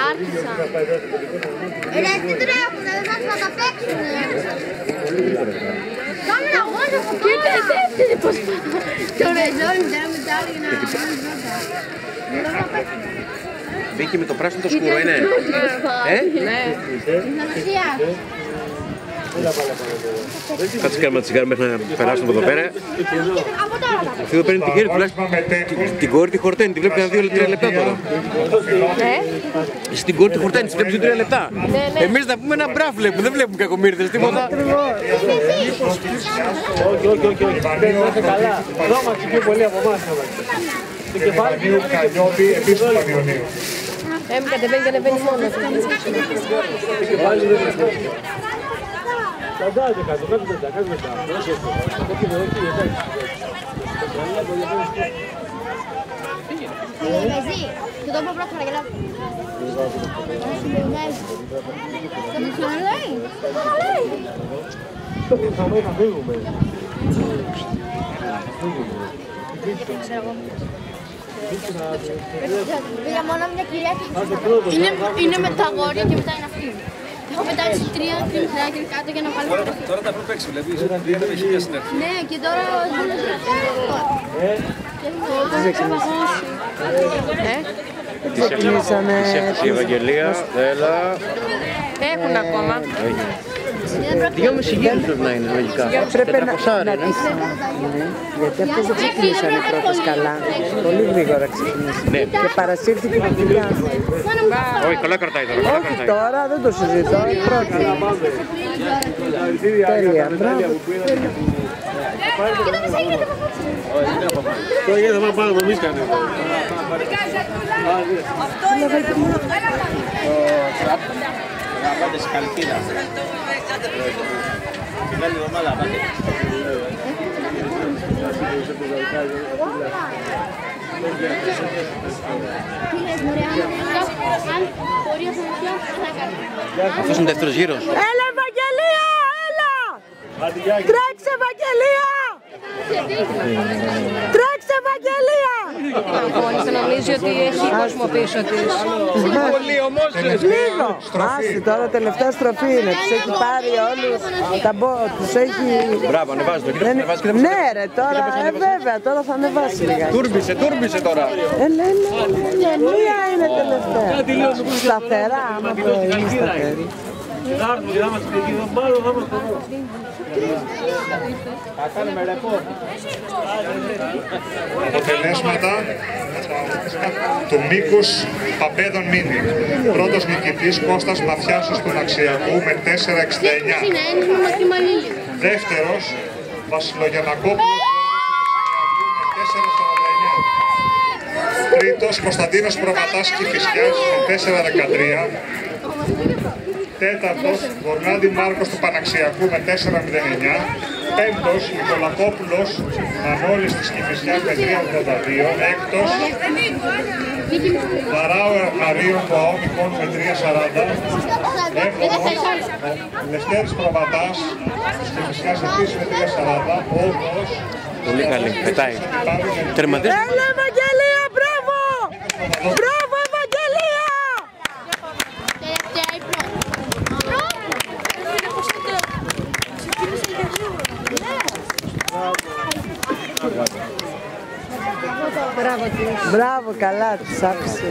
Άρχισα. Ρε, τι τρέχουνε, δεν θα τα παίξουνε. Κάνε ένα αγώνα από πάνω. Κοίτα, έτσι πως το ρεζόνι δεν μετάλλει να Μπήκε με το πράσινο το σκούρο, είναι. Ναι. Κάτσε κάνουμε τσιγάρο μέχρι να περάσουμε από εδώ πέρα. Αυτή εδώ παίρνει τη χέρι τουλάχιστον. Την κόρη τη χορταίνει, τη βλέπει 2-3 λεπτά τώρα. Στην κόρη τη χορταίνει, τη βλέπει 2-3 λεπτά. Εμείς θα πούμε ένα μπράβο βλέπουμε, δεν βλέπουμε κακομοίρδες, τίποτα. Όχι. Δεν είμαστε καλά. Δώμαστε πιο πολύ από εμάς. Το κεφάλι του Καλιώτη, επίσης του Πανιωνίου. Κατεβαίνει και ανεβαίνει μόνο. Καντάτε κάτω, κάτω μετά, κάτω μετά. Και το πω πρώτα να γελάω. Το λέει. Θα φύγουμε. Πήγα μόνο μια κυρία είναι με τα αγόρια και μετά είναι αυτή. Έχω πετάξει 3 κρυμφράκια κάτω για να βάλω. Τώρα τα πρέπει έξω, δηλαδή δεν έχει μια συνέχεια. Ναι, και τώρα Ξεκινήσαμε. Η Ευαγγελία, Στέλλα. Έχουν ακόμα. 2,5 γύρους να είναι λογικά. Πρέπει να τις... Γιατί αυτές δεν ξεκινήσανε πρώτες καλά. Πολύ γρήγορα ξεκινήσανε. Και παρασύρθηκε η δουλειά. Όχι, καλά κρατάει τώρα. Όχι τώρα, δεν το συζητώ. Η πρώτη. Τέλεια, μπράβο. Τώρα γιατί θα πάμε εμείς κανένα. Πάτε σε Καλκίδα. Μεγάλη εβδομάδα πάτε. Αυτός είναι δεύτερος γύρος. Έλα Ευαγγελία, έλα! Τρέξε Ευαγγελία! Τρέξε Ευαγγελία! Αγχώνησε, νομίζει ότι έχει κόσμο πίσω της. Πολύ όμως. Λίγο! Άσε τώρα τελευταία στροφή είναι, τους έχει πάρει όλους, τους έχει... Μπράβο, ανεβάζει το. Ναι ρε τώρα, βέβαια, τώρα θα ανεβάσει λιγάκι. Τούρμπισε τώρα. Έλα, μία είναι τελευταία. Σταθερά, άμα το είναι σταθερή. Θα έρθουμε και θα είμαστε εκεί, μάλλον θα είμαστε εδώ. Θα κάνουμε ρεπόρ. Αποτελέσματα του Μίκους Παπέδων Μίνη. Πρώτος νικητής Κώστας Μαθιάσος του Ναξιακού με 4,69. Δεύτερος Βασιλογιαννακόπουλος με 4,49. Τρίτος Κωνσταντίνος Προβατάς Κηφισιάς με 4,13. Τέταρτος, Γορνάδη Μάρκος του Παναξιακού με 4,09. Πέμπτος, Νικολακόπουλος Μανώλης της Κηφισιάς με 3,82. Έκτος, Βαράου Αρχαρίων του ΑΟΜΙΚΟΝ με 3,40. Έβδομος, Λευτέρης Προβατάς της Κηφισιάς επίσης με 3,40. Όγδος, Πολύ καλή, πετάει. Τερματίζει. Έλα Ευαγγελία, μπράβο! Μπράβο Ευαγγελία! Μπράβο, καλά, τους άφησε.